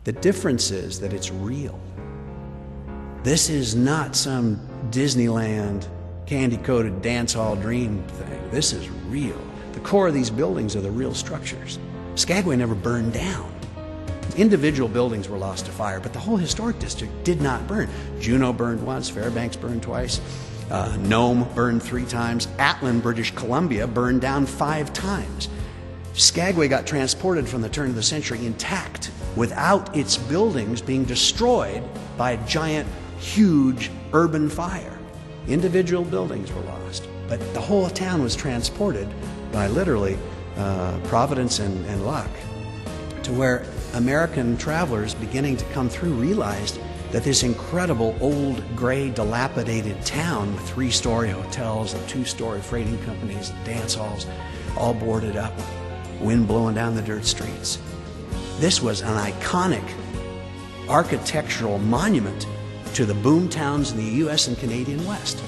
The difference is that it's real. This is not some Disneyland candy-coated dance hall dream thing. This is real. The core of these buildings are the real structures. Skagway never burned down. Individual buildings were lost to fire, but the whole historic district did not burn. Juneau burned once, Fairbanks burned twice, Nome burned 3 times, Atlin, British Columbia burned down 5 times. Skagway got transported from the turn of the century intact, without its buildings being destroyed by a giant, huge urban fire. Individual buildings were lost, but the whole town was transported by literally providence and luck, to where American travelers beginning to come through realized that this incredible old gray dilapidated town with 3-story hotels and 2-story freighting companies and dance halls all boarded up, wind blowing down the dirt streets. This was an iconic architectural monument to the boom towns in the US and Canadian West.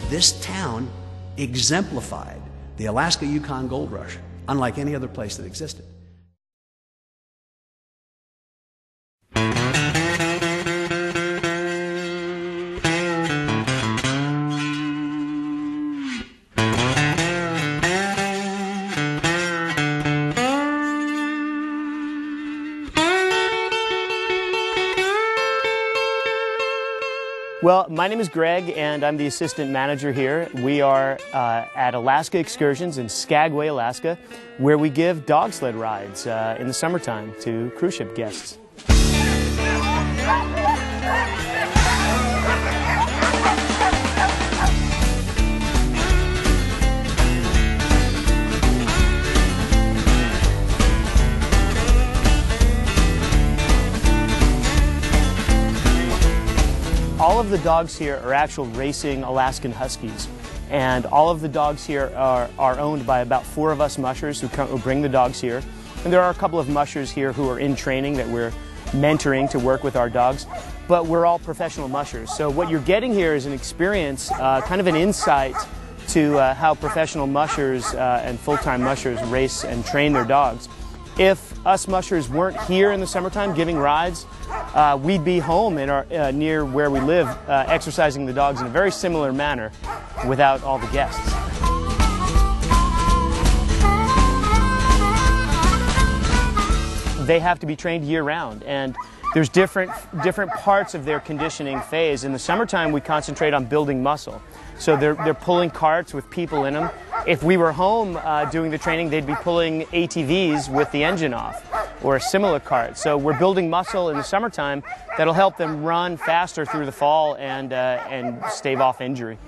This town exemplified the Alaska-Yukon Gold Rush, unlike any other place that existed. Well, my name is Greg, and I'm the assistant manager here. We are at Alaska Excursions in Skagway, Alaska, where we give dog sled rides in the summertime to cruise ship guests. All of the dogs here are actual racing Alaskan Huskies, and all of the dogs here are owned by about 4 of us mushers who bring the dogs here. And there are a couple of mushers here who are in training that we're mentoring to work with our dogs, but we're all professional mushers. So what you're getting here is an experience, kind of an insight to how professional mushers and full-time mushers race and train their dogs. If us mushers weren't here in the summertime giving rides, we'd be home in our, near where we live, exercising the dogs in a very similar manner without all the guests. They have to be trained year-round, and there's different parts of their conditioning phase. In the summertime, we concentrate on building muscle. So they're pulling carts with people in them. If we were home doing the training, they'd be pulling ATVs with the engine off, or a similar cart. So we're building muscle in the summertime that'll help them run faster through the fall and stave off injury.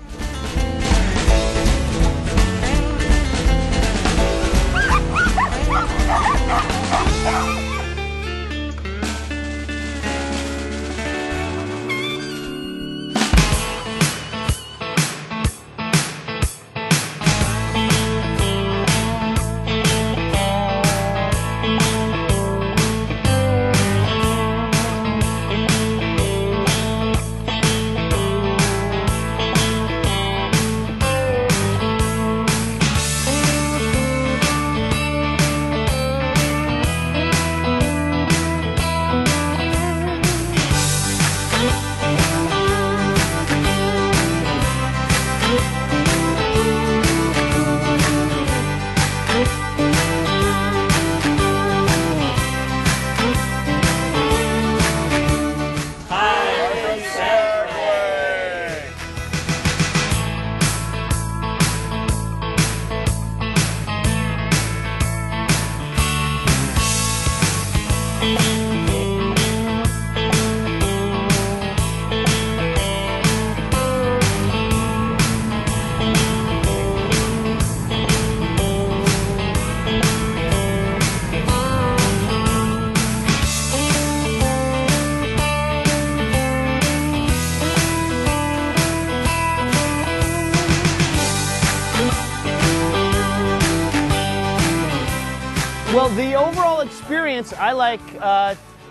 Well, the overall experience I like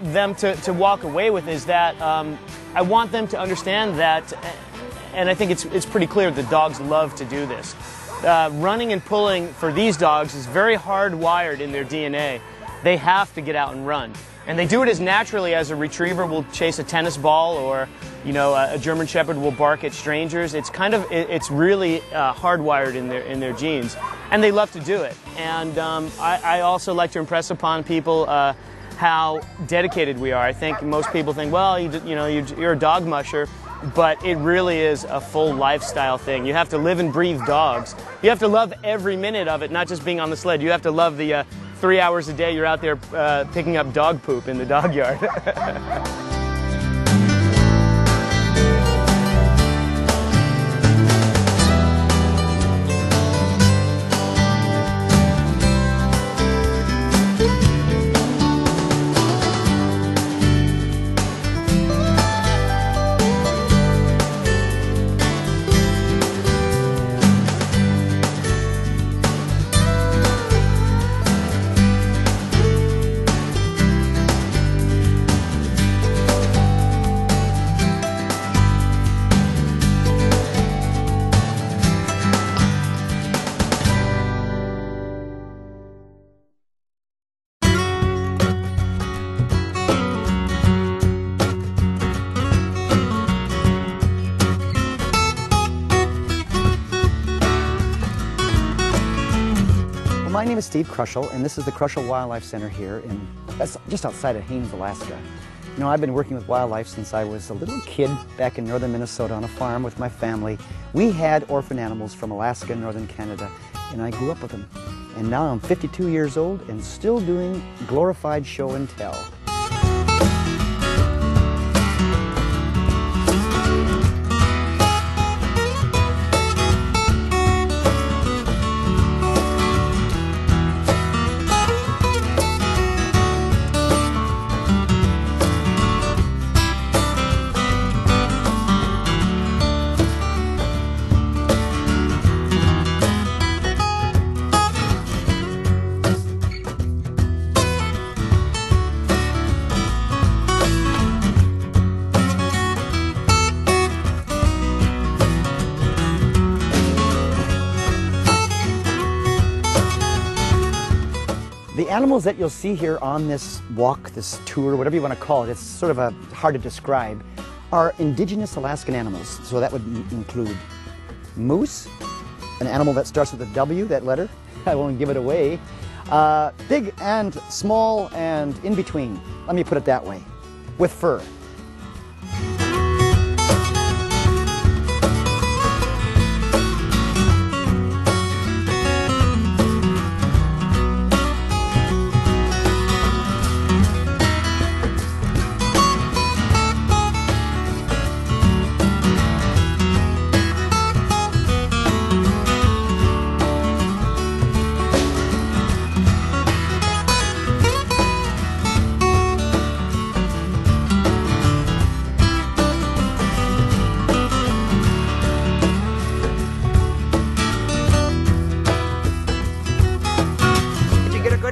them to walk away with is that I want them to understand that, and I think it's pretty clear that dogs love to do this. running and pulling for these dogs is very hardwired in their DNA. They have to get out and run. And they do it as naturally as a retriever will chase a tennis ball, or a German Shepherd will bark at strangers. It's really hardwired in their genes, and they love to do it. And I also like to impress upon people how dedicated we are. I think most people think, well, you're a dog musher, but it really is a full lifestyle thing. You have to live and breathe dogs. You have to love every minute of it, not just being on the sled. You have to love the 3 hours a day you're out there picking up dog poop in the dog yard. My name is Steve Krushel, and this is the Krushel Wildlife Center here that's just outside of Haines, Alaska. I've been working with wildlife since I was a little kid back in northern Minnesota on a farm with my family. We had orphan animals from Alaska and northern Canada, and I grew up with them. And now I'm 52 years old and still doing glorified show and tell. The animals that you'll see here on this walk, this tour, whatever you want to call it, it's sort of hard to describe, are indigenous Alaskan animals. So that would include moose, an animal that starts with a W, that letter. I won't give it away. Big and small and in between. Let me put it that way. With fur.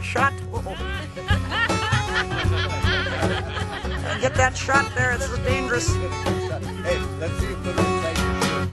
Shot. Get that shot there, it's dangerous. Hey, let's see you put it inside your shirt.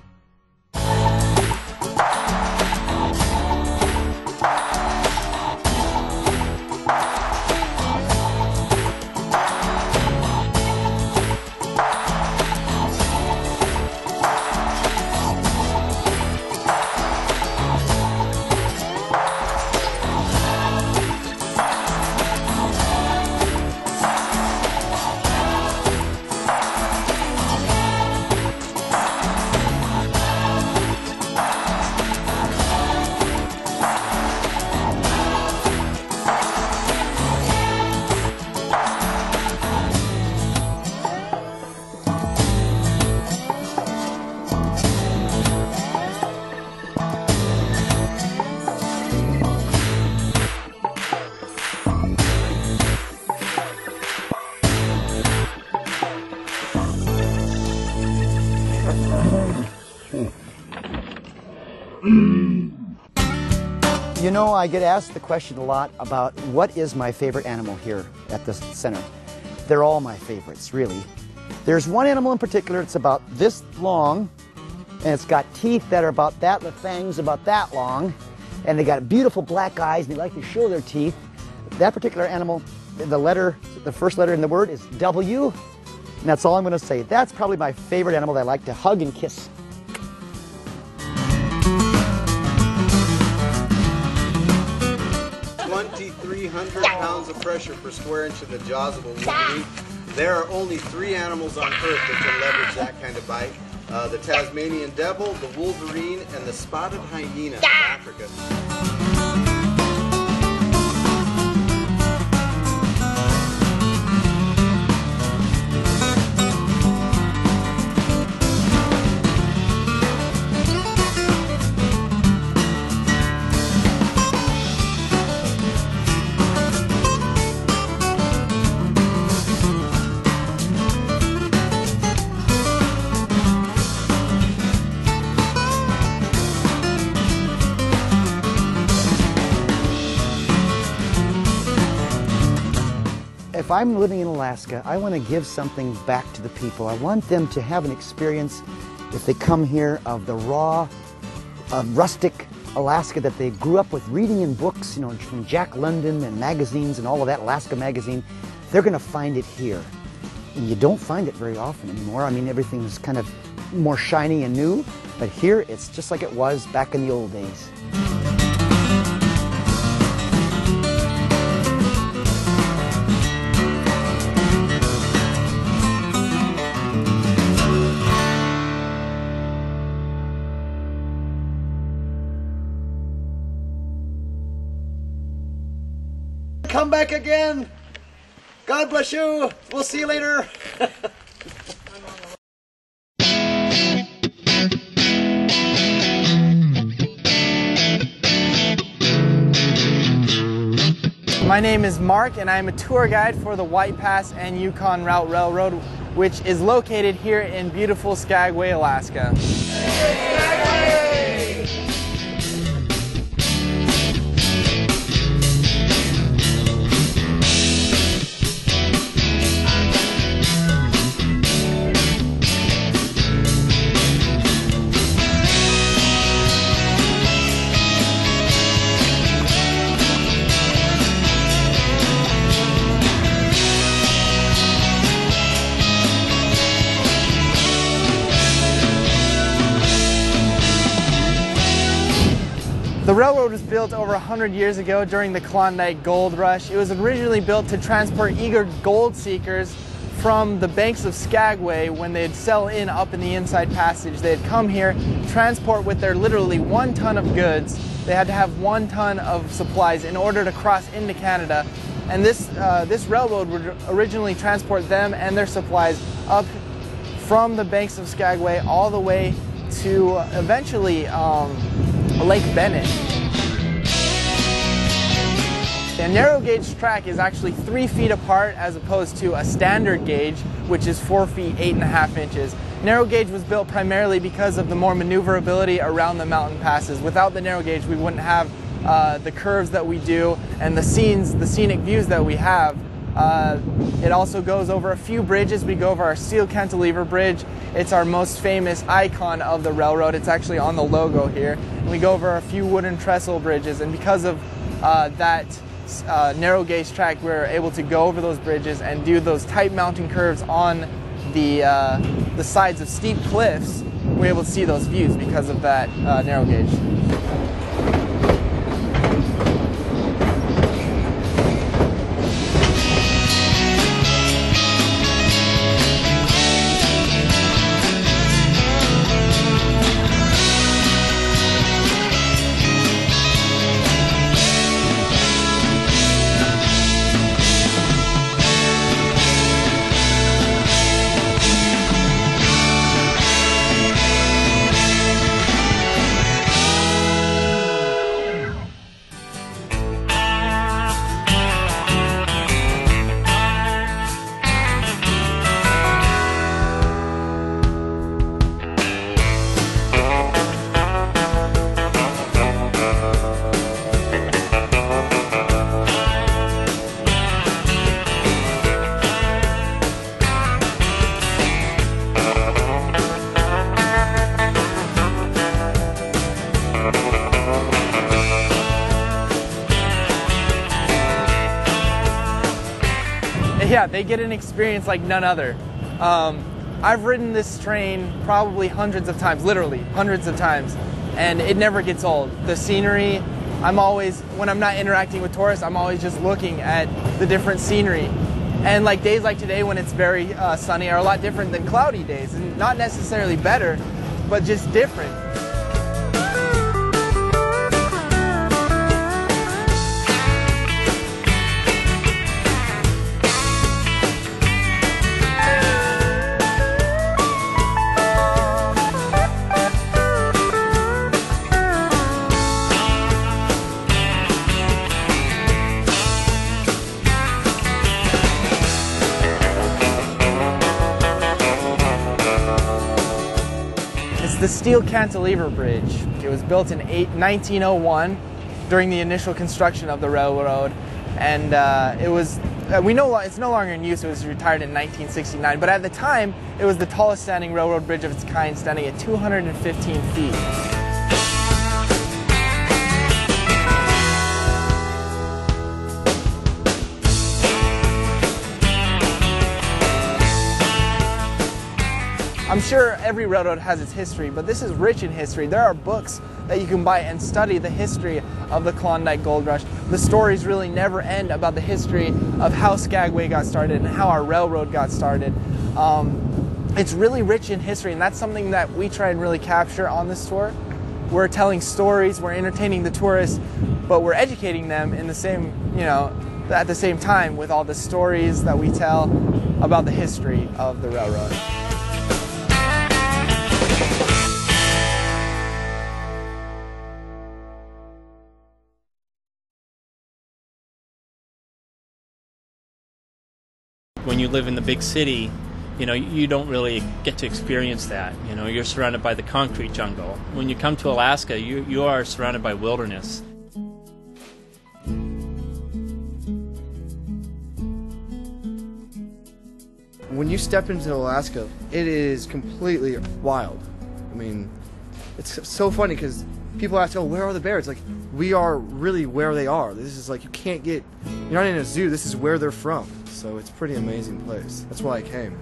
I get asked the question a lot about what is my favorite animal here at the center. They're all my favorites, really. There's one animal in particular, it's about this long, and it's got teeth that are about that, the fangs about that long, and they got beautiful black eyes, and they like to show their teeth. That particular animal, the first letter in the word is W, and that's all I'm going to say. That's probably my favorite animal that I like to hug and kiss. £2,300 of pressure per square inch in the jaws of a wolverine. There are only 3 animals on Earth that can leverage that kind of bite. The Tasmanian devil, the wolverine, and the spotted hyena of Africa. If I'm living in Alaska, I want to give something back to the people. I want them to have an experience, if they come here, of the raw, rustic Alaska that they grew up with reading in books, you know, from Jack London and magazines and all of that, Alaska Magazine. They're going to find it here. And you don't find it very often anymore. I mean, everything's kind of more shiny and new, but here it's just like it was back in the old days. Come back again. God bless you. We'll see you later. My name is Mark, and I'm a tour guide for the White Pass and Yukon Route Railroad, which is located here in beautiful Skagway, Alaska. The railroad was built over 100 years ago during the Klondike Gold Rush. It was originally built to transport eager gold seekers from the banks of Skagway when they'd sell in up in the Inside Passage. They'd come here, transport with their literally 1 ton of goods. They had to have 1 ton of supplies in order to cross into Canada. And this railroad would originally transport them and their supplies up from the banks of Skagway all the way to eventually Lake Bennett. The narrow gauge track is actually 3 feet apart as opposed to a standard gauge, which is 4 feet 8.5 inches. Narrow gauge was built primarily because of the more maneuverability around the mountain passes. Without the narrow gauge, we wouldn't have the curves that we do and the scenic views that we have. It also goes over a few bridges. We go over our steel cantilever bridge. It's our most famous icon of the railroad. It's actually on the logo here. And we go over a few wooden trestle bridges, and because of that narrow gauge track, we're able to go over those bridges and do those tight mountain curves on the sides of steep cliffs. We're able to see those views because of that narrow gauge. Yeah, they get an experience like none other. I've ridden this train probably hundreds of times, literally hundreds of times, and it never gets old. The scenery, when I'm not interacting with tourists, I'm always just looking at the different scenery. And like days like today when it's very sunny are a lot different than cloudy days, and not necessarily better, but just different. The steel cantilever bridge. It was built in 1901 during the initial construction of the railroad, and it's no longer in use. It was retired in 1969, but at the time it was the tallest standing railroad bridge of its kind, standing at 215 feet. I'm sure every railroad has its history, but this is rich in history. There are books that you can buy and study the history of the Klondike Gold Rush. The stories really never end about the history of how Skagway got started and how our railroad got started. It's really rich in history, and that's something that we try and really capture on this tour. We're telling stories, we're entertaining the tourists, but we're educating them in the same, at the same time with all the stories that we tell about the history of the railroad. When you live in the big city, you don't really get to experience that. You're surrounded by the concrete jungle. When you come to Alaska, you are surrounded by wilderness. When you step into Alaska, it is completely wild. I mean, it's so funny because people ask, oh, where are the bears? Like, we are really where they are. This is like, you're not in a zoo, this is where they're from. So it's a pretty amazing place. That's why I came.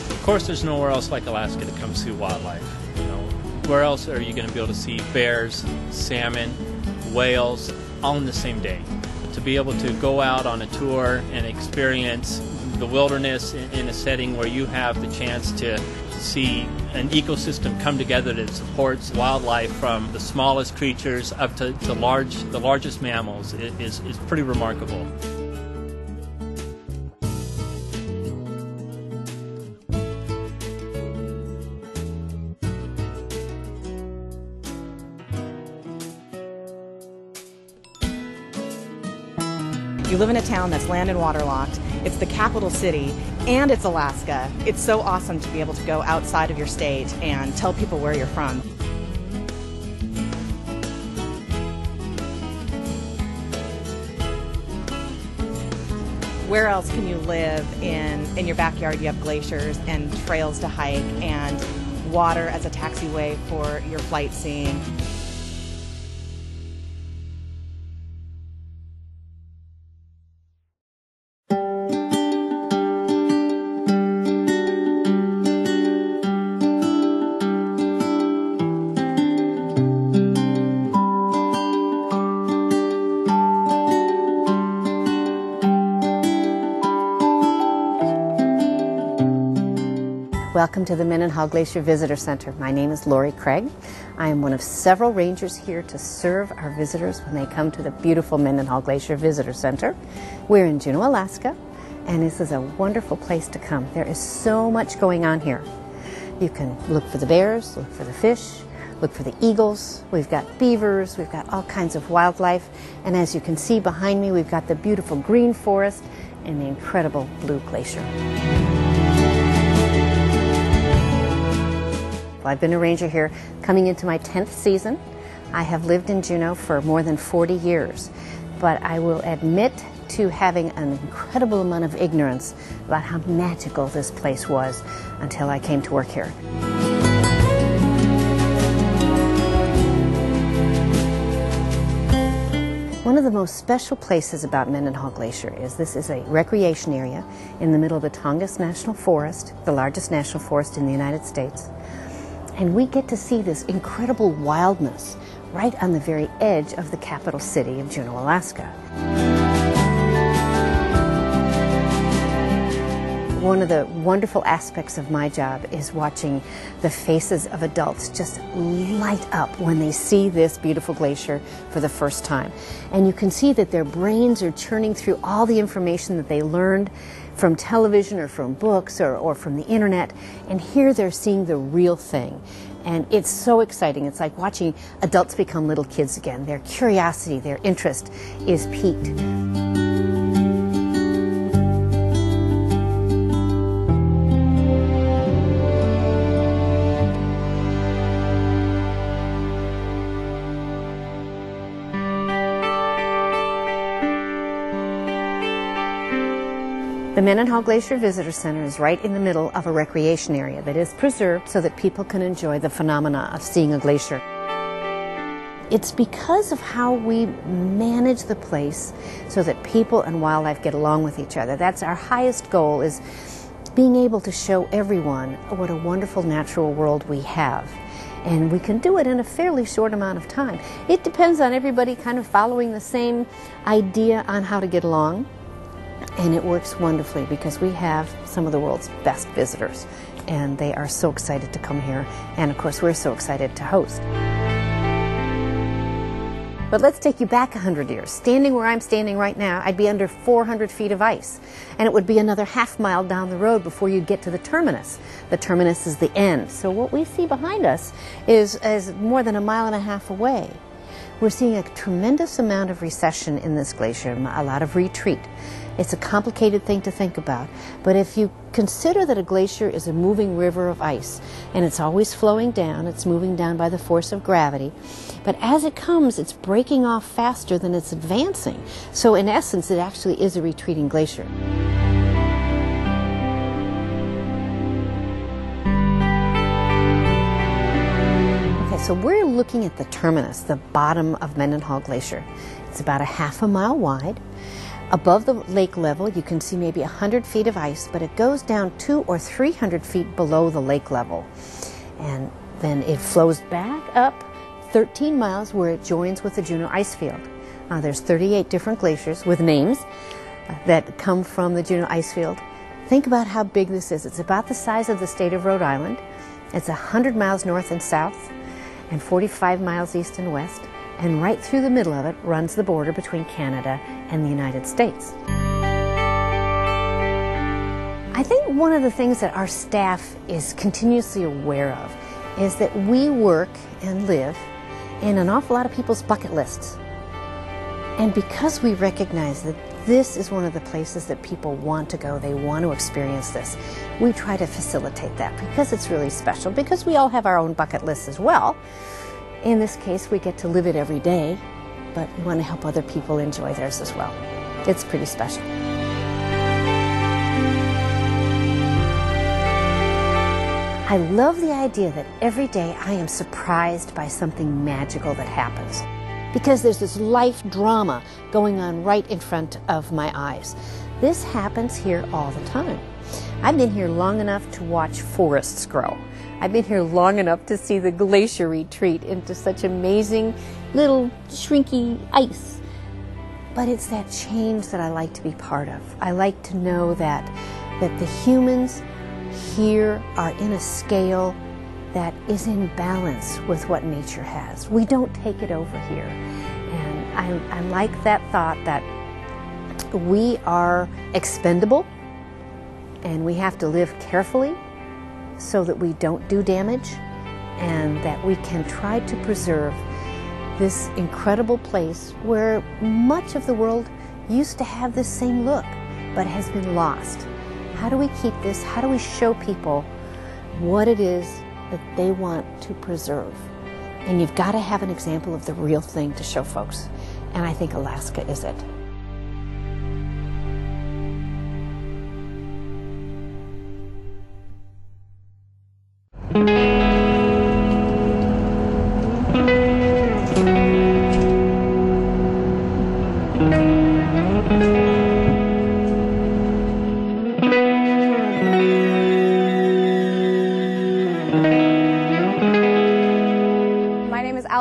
Of course, there's nowhere else like Alaska to come see wildlife. Where else are you going to be able to see bears, salmon, whales, all in the same day? To be able to go out on a tour and experience the wilderness in a setting where you have the chance to see an ecosystem come together that supports wildlife from the smallest creatures up to the largest mammals is pretty remarkable. You live in a town that's land and water locked. It's the capital city, and it's Alaska. It's so awesome to be able to go outside of your state and tell people where you're from. Where else can you live in your backyard? You have glaciers and trails to hike and water as a taxiway for your flight seeing. Welcome to the Mendenhall Glacier Visitor Center. My name is Lori Craig. I am one of several rangers here to serve our visitors when they come to the beautiful Mendenhall Glacier Visitor Center. We're in Juneau, Alaska, and this is a wonderful place to come. There is so much going on here. You can look for the bears, look for the fish, look for the eagles. We've got beavers, we've got all kinds of wildlife, and as you can see behind me, we've got the beautiful green forest and the incredible blue glacier. I've been a ranger here coming into my 10th season. I have lived in Juneau for more than 40 years, but I will admit to having an incredible amount of ignorance about how magical this place was until I came to work here. the most special places about Mendenhall Glacier is this is a recreation area in the middle of the Tongass National Forest, the largest national forest in the United States. And we get to see this incredible wildness right on the very edge of the capital city of Juneau, Alaska. One of the wonderful aspects of my job is watching the faces of adults just light up when they see this beautiful glacier for the first time. And you can see that their brains are churning through all the information that they learned from television or from books or from the internet, and here they're seeing the real thing. And it's so exciting. It's like watching adults become little kids again. Their curiosity, their interest is piqued. The Mendenhall Glacier Visitor Center is right in the middle of a recreation area that is preserved so that people can enjoy the phenomena of seeing a glacier. It's because of how we manage the place so that people and wildlife get along with each other. That's our highest goal, is being able to show everyone what a wonderful natural world we have. And we can do it in a fairly short amount of time. It depends on everybody kind of following the same idea on how to get along. And it works wonderfully because we have some of the world's best visitors, and they are so excited to come here, and of course we're so excited to host. But let's take you back 100 years. Standing where I'm standing right now, I'd be under 400 feet of ice, and it would be another half mile down the road before you'd get to the terminus. The terminus is the end. So what we see behind us is more than 1.5 miles away. We're seeing a tremendous amount of recession in this glacier, a lot of retreat. It's a complicated thing to think about, but if you consider that a glacier is a moving river of ice, and it's always flowing down, it's moving down by the force of gravity, but as it comes, it's breaking off faster than it's advancing. So in essence, it actually is a retreating glacier. Okay, so we're looking at the terminus, the bottom of Mendenhall Glacier. It's about 0.5 mile wide. Above the lake level, you can see maybe 100 feet of ice, but it goes down 200 or 300 feet below the lake level. And then it flows back up 13 miles where it joins with the Juneau ice field. There's 38 different glaciers with names that come from the Juneau ice field. Think about how big this is. It's about the size of the state of Rhode Island. It's 100 miles north and south and 45 miles east and west. And right through the middle of it runs the border between Canada and the United States. I think one of the things that our staff is continuously aware of is that we work and live in an awful lot of people's bucket lists. And because we recognize that this is one of the places that people want to go, they want to experience this, we try to facilitate that because it's really special, because we all have our own bucket lists as well. In this case, we get to live it every day, but we want to help other people enjoy theirs as well. It's pretty special. I love the idea that every day I am surprised by something magical that happens, because there's this life drama going on right in front of my eyes. This happens here all the time. I've been here long enough to watch forests grow. I've been here long enough to see the glacier retreat into such amazing little shrinky ice. But it's that change that I like to be part of. I like to know that the humans here are in a scale that is in balance with what nature has. We don't take it over here. And I like that thought that we are expendable and we have to live carefully so that we don't do damage, and that we can try to preserve this incredible place where much of the world used to have this same look but has been lost. How do we keep this? How do we show people what it is that they want to preserve? And you've got to have an example of the real thing to show folks, and I think Alaska is it.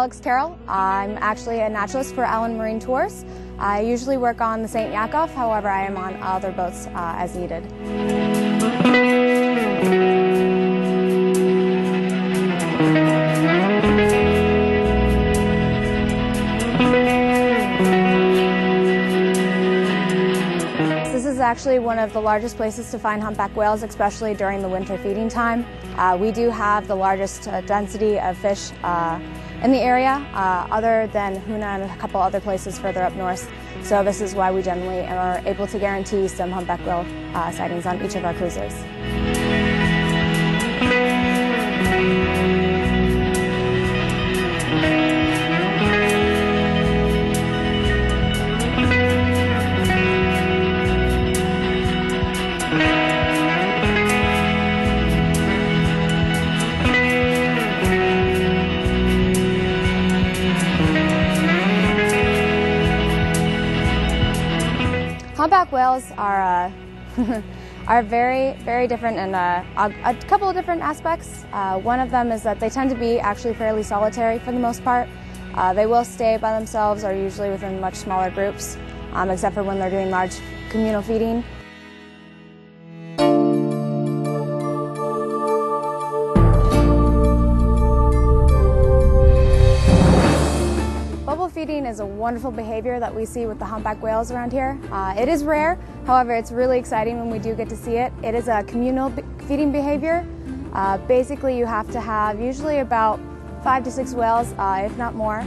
Alex Carroll. I'm actually a naturalist for Allen Marine Tours. I usually work on the St. Yakov, however I am on other boats as needed. This is actually one of the largest places to find humpback whales, especially during the winter feeding time. We do have the largest density of fish in the area, other than Hoonah and a couple other places further up north. So this is why we generally are able to guarantee some humpback whale sightings on each of our cruises. Humpback whales are are very, very different in a couple of different aspects. One of them is that they tend to be actually fairly solitary for the most part. They will stay by themselves or usually within much smaller groups, except for when they're doing large communal feeding. Bubble feeding is a wonderful behavior that we see with the humpback whales around here. It is rare, however it's really exciting when we do get to see it. It is a communal feeding behavior. Basically you have to have usually about 5 to 6 whales, if not more.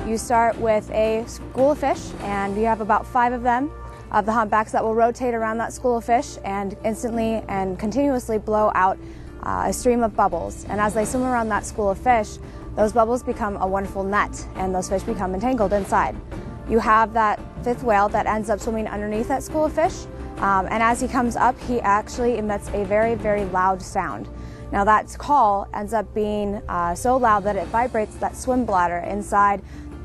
You start with a school of fish and you have about 5 of them, of the humpbacks, that will rotate around that school of fish and instantly and continuously blow out a stream of bubbles. And as they swim around that school of fish, those bubbles become a wonderful net and those fish become entangled inside. You have that 5th whale that ends up swimming underneath that school of fish, and as he comes up, he actually emits a very, very loud sound. Now that call ends up being so loud that it vibrates that swim bladder inside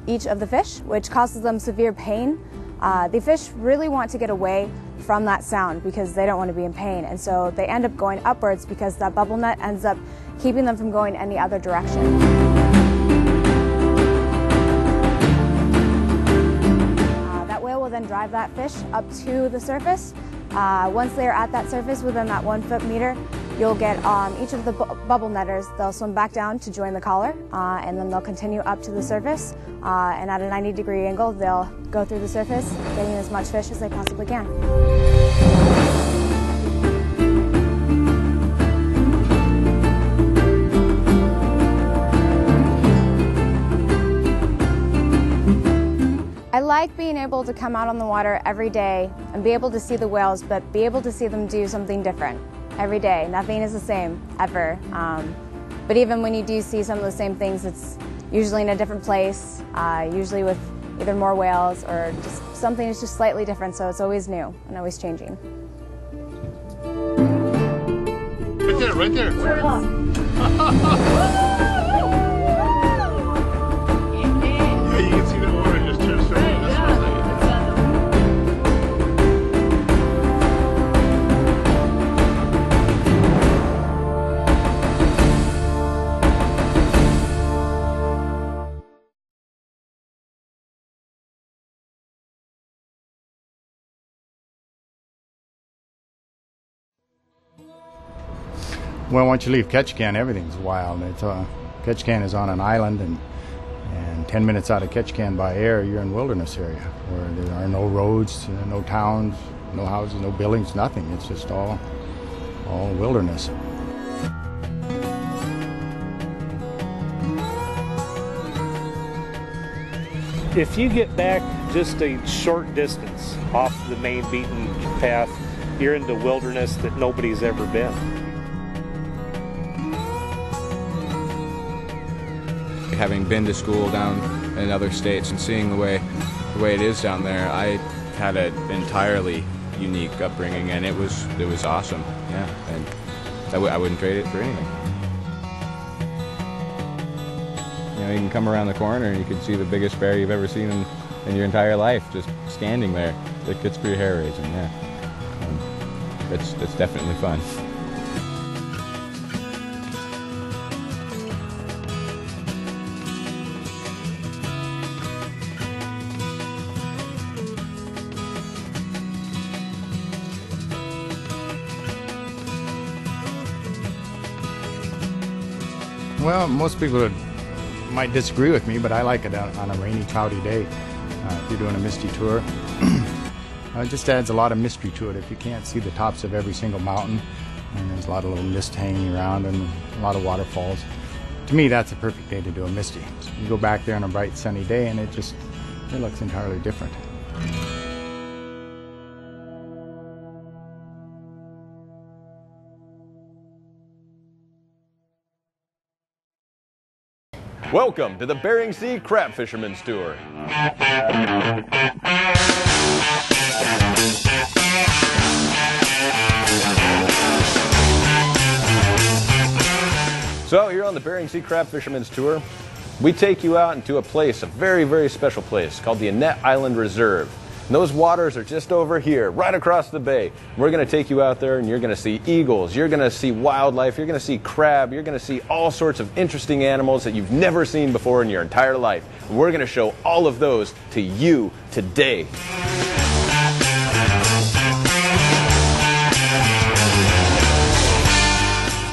each of the fish, which causes them severe pain. The fish really want to get away from that sound because they don't want to be in pain, and so they end up going upwards because that bubble net ends up keeping them from going any other direction. That whale will then drive that fish up to the surface. Once they are at that surface within that 1 foot meter, you'll get each of the bubble netters, they'll swim back down to join the collar, and then they'll continue up to the surface, and at a 90-degree angle they'll go through the surface, getting as much fish as they possibly can. I like being able to come out on the water every day and be able to see the whales, but be able to see them do something different every day. Nothing is the same, ever. But even when you do see some of the same things, it's usually in a different place, usually with either more whales or just something that's just slightly different, so it's always new and always changing. Right there, right there. Yeah, you can see the water just transferring this way. Well, once you leave Ketchikan, everything's wild. Ketchikan is on an island, and 10 minutes out of Ketchikan by air, you're in wilderness area where there are no roads, no towns, no houses, no buildings, nothing. It's just all wilderness. If you get back just a short distance off the main beaten path, you're into wilderness that nobody's ever been. Having been to school down in other states and seeing the way it is down there, I had an entirely unique upbringing, and it was awesome. Yeah, and I wouldn't trade it for anything. You know, you can come around the corner and you can see the biggest bear you've ever seen in your entire life, just standing there. It's pretty hair-raising, yeah. it's definitely fun. Well, most people might disagree with me, but I like it on a rainy, cloudy day. If you're doing a misty tour, it just adds a lot of mystery to it. If you can't see the tops of every single mountain, and there's a lot of little mist hanging around and a lot of waterfalls, to me that's a perfect day to do a misty. You go back there on a bright, sunny day, and it looks entirely different. Welcome to the Bering Sea Crab Fisherman's Tour. So here on the Bering Sea Crab Fisherman's Tour, we take you out into a place, a very, very special place called the Annette Island Reserve. And those waters are just over here, right across the bay. We're going to take you out there and you're going to see eagles, you're going to see wildlife, you're going to see crab, you're going to see all sorts of interesting animals that you've never seen before in your entire life. And we're going to show all of those to you today.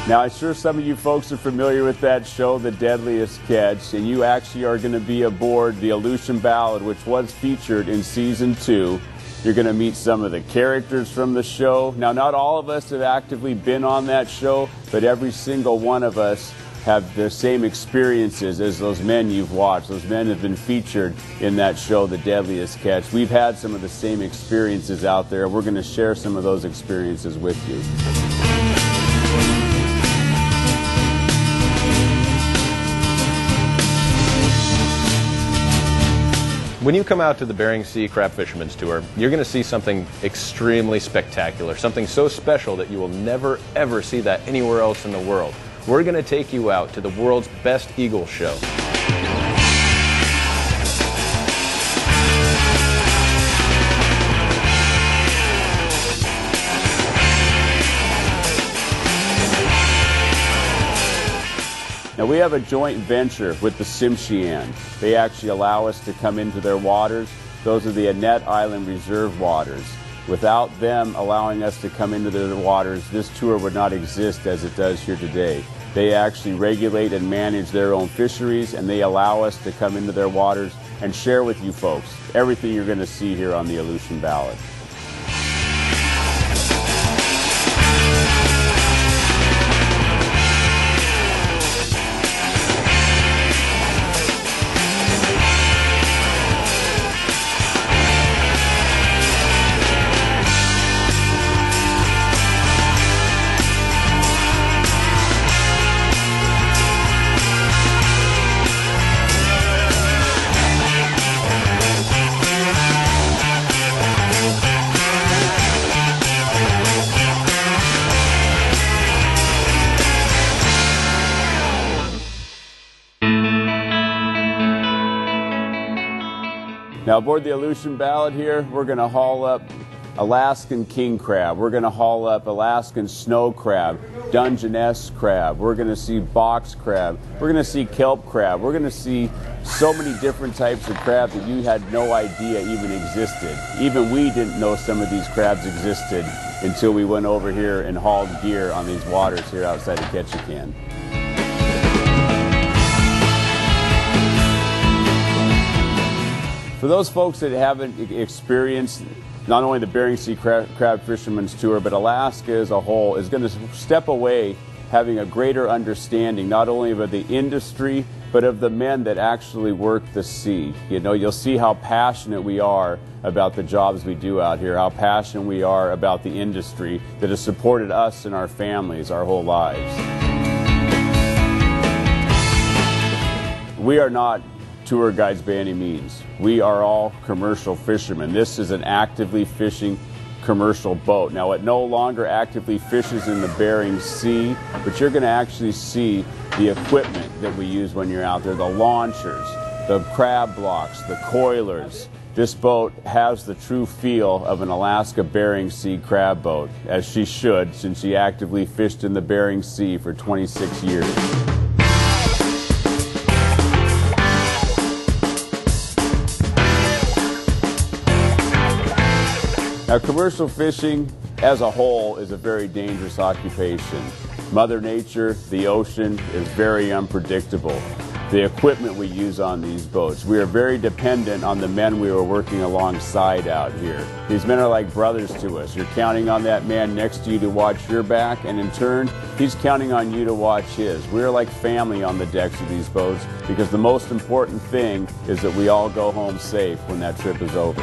Now, I'm sure some of you folks are familiar with that show, The Deadliest Catch, and you actually are going to be aboard the Aleutian Ballad, which was featured in Season 2. You're going to meet some of the characters from the show. Now, not all of us have actively been on that show, but every single one of us have the same experiences as those men you've watched. Those men have been featured in that show, The Deadliest Catch. We've had some of the same experiences out there. We're going to share some of those experiences with you. When you come out to the Bering Sea Crab Fisherman's Tour, you're going to see something extremely spectacular, something so special that you will never ever see that anywhere else in the world. We're going to take you out to the world's best eagle show. Now, we have a joint venture with the Tsimshian. They actually allow us to come into their waters. Those are the Annette Island Reserve waters. Without them allowing us to come into their waters, this tour would not exist as it does here today. They actually regulate and manage their own fisheries, and they allow us to come into their waters and share with you folks everything you're going to see here on the Aleutian Ballad. Now, aboard the Aleutian Ballad here, we're going to haul up Alaskan king crab. We're going to haul up Alaskan snow crab, Dungeness crab. We're going to see box crab. We're going to see kelp crab. We're going to see so many different types of crab that you had no idea even existed. Even we didn't know some of these crabs existed until we went over here and hauled gear on these waters here outside of Ketchikan. For those folks that haven't experienced not only the Bering Sea Crab Fisherman's Tour, but Alaska as a whole, is going to step away having a greater understanding not only of the industry, but of the men that actually work the sea. You know, you'll see how passionate we are about the jobs we do out here, how passionate we are about the industry that has supported us and our families our whole lives. We are not tour guides by any means. We are all commercial fishermen. This is an actively fishing commercial boat. Now, it no longer actively fishes in the Bering Sea, but you're going to actually see the equipment that we use when you're out there, the launchers, the crab blocks, the coilers, This boat has the true feel of an Alaska Bering Sea crab boat, as she should, since she actively fished in the Bering Sea for 26 years. Now, commercial fishing as a whole is a very dangerous occupation. Mother Nature, the ocean, is very unpredictable. The equipment we use on these boats, we are very dependent on the men we are working alongside out here. These men are like brothers to us. You're counting on that man next to you to watch your back, and in turn, he's counting on you to watch his. We are like family on the decks of these boats, because the most important thing is that we all go home safe when that trip is over.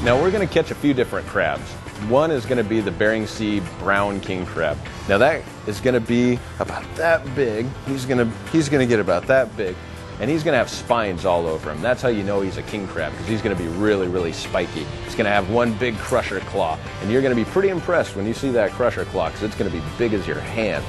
Now we're going to catch a few different crabs. One is going to be the Bering Sea brown king crab. Now that is going to be about that big. He's going to get about that big, and he's going to have spines all over him. That's how you know he's a king crab, because he's going to be really, really spiky. He's going to have one big crusher claw, and you're going to be pretty impressed when you see that crusher claw, because it's going to be big as your hand.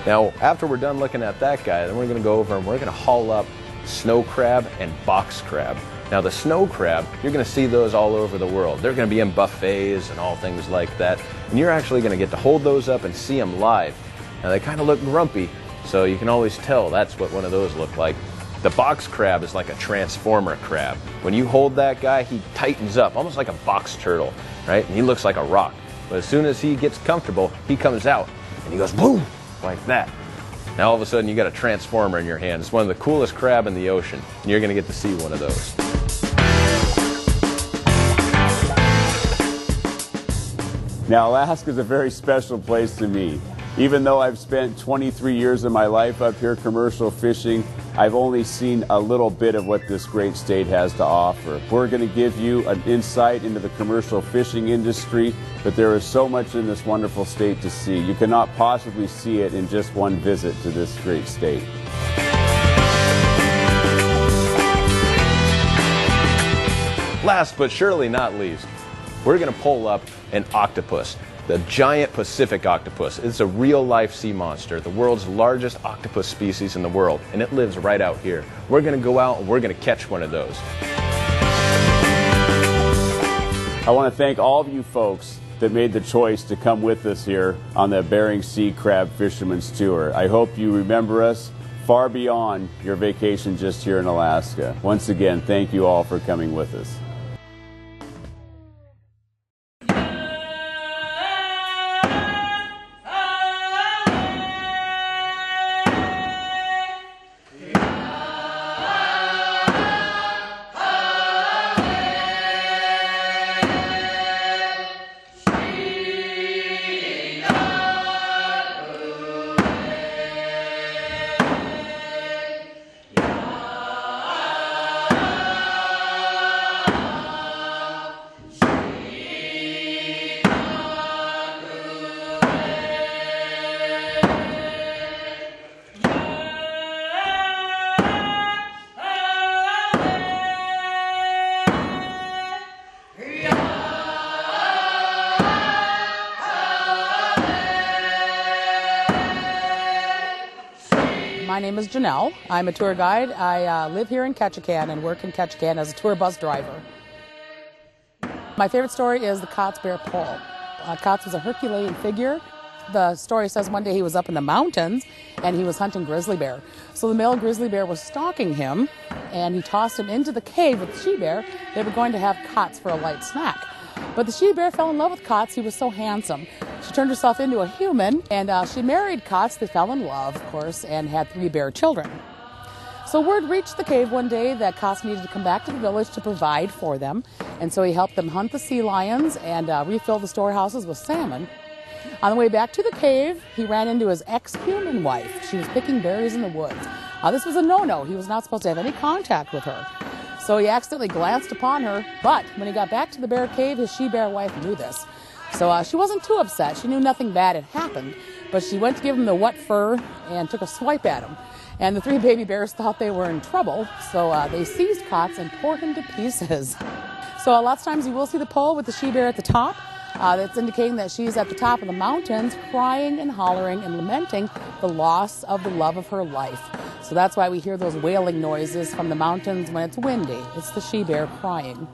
Now, after we're done looking at that guy, then we're going to go over and we're going to haul up snow crab and box crab. Now the snow crab, you're going to see those all over the world. They're going to be in buffets and all things like that. And you're actually going to get to hold those up and see them live. Now they kind of look grumpy, so you can always tell that's what one of those look like. The box crab is like a transformer crab. When you hold that guy, he tightens up, almost like a box turtle, right? And he looks like a rock. But as soon as he gets comfortable, he comes out and he goes boom, like that. Now all of a sudden you got a transformer in your hand. It's one of the coolest crab in the ocean, and you're going to get to see one of those. Now, Alaska is a very special place to me. Even though I've spent 23 years of my life up here commercial fishing, I've only seen a little bit of what this great state has to offer. We're going to give you an insight into the commercial fishing industry, but there is so much in this wonderful state to see. You cannot possibly see it in just one visit to this great state. Last but surely not least, we're going to pull up an octopus, the giant Pacific octopus. It's a real-life sea monster, the world's largest octopus species in the world, and it lives right out here. We're going to go out and we're going to catch one of those. I want to thank all of you folks that made the choice to come with us here on the Bering Sea Crab Fisherman's Tour. I hope you remember us far beyond your vacation just here in Alaska. Once again, thank you all for coming with us. My name is Janelle. I'm a tour guide. I live here in Ketchikan and work in Ketchikan as a tour bus driver. My favorite story is the Kotz Bear Pole. Kotz was a Herculean figure. The story says one day he was up in the mountains and he was hunting grizzly bear. So the male grizzly bear was stalking him and he tossed him into the cave with the she-bear. They were going to have Kotz for a light snack. But the she-bear fell in love with Kotz. He was so handsome. She turned herself into a human, and she married Kotz. They fell in love, of course, and had 3 bear children. So word reached the cave one day that Kotz needed to come back to the village to provide for them. And so he helped them hunt the sea lions and refill the storehouses with salmon. On the way back to the cave, he ran into his ex-human wife. She was picking berries in the woods. This was a no-no. He was not supposed to have any contact with her. So he accidentally glanced upon her, but when he got back to the bear cave, his she-bear wife knew this. So she wasn't too upset. She knew nothing bad had happened, but she went to give him the wet fur and took a swipe at him. And the 3 baby bears thought they were in trouble, so they seized Kotz and tore him to pieces. So lots of times you will see the pole with the she-bear at the top. That's indicating that she's at the top of the mountains crying and hollering and lamenting the loss of the love of her life. So that's why we hear those wailing noises from the mountains when it's windy. It's the she bear crying.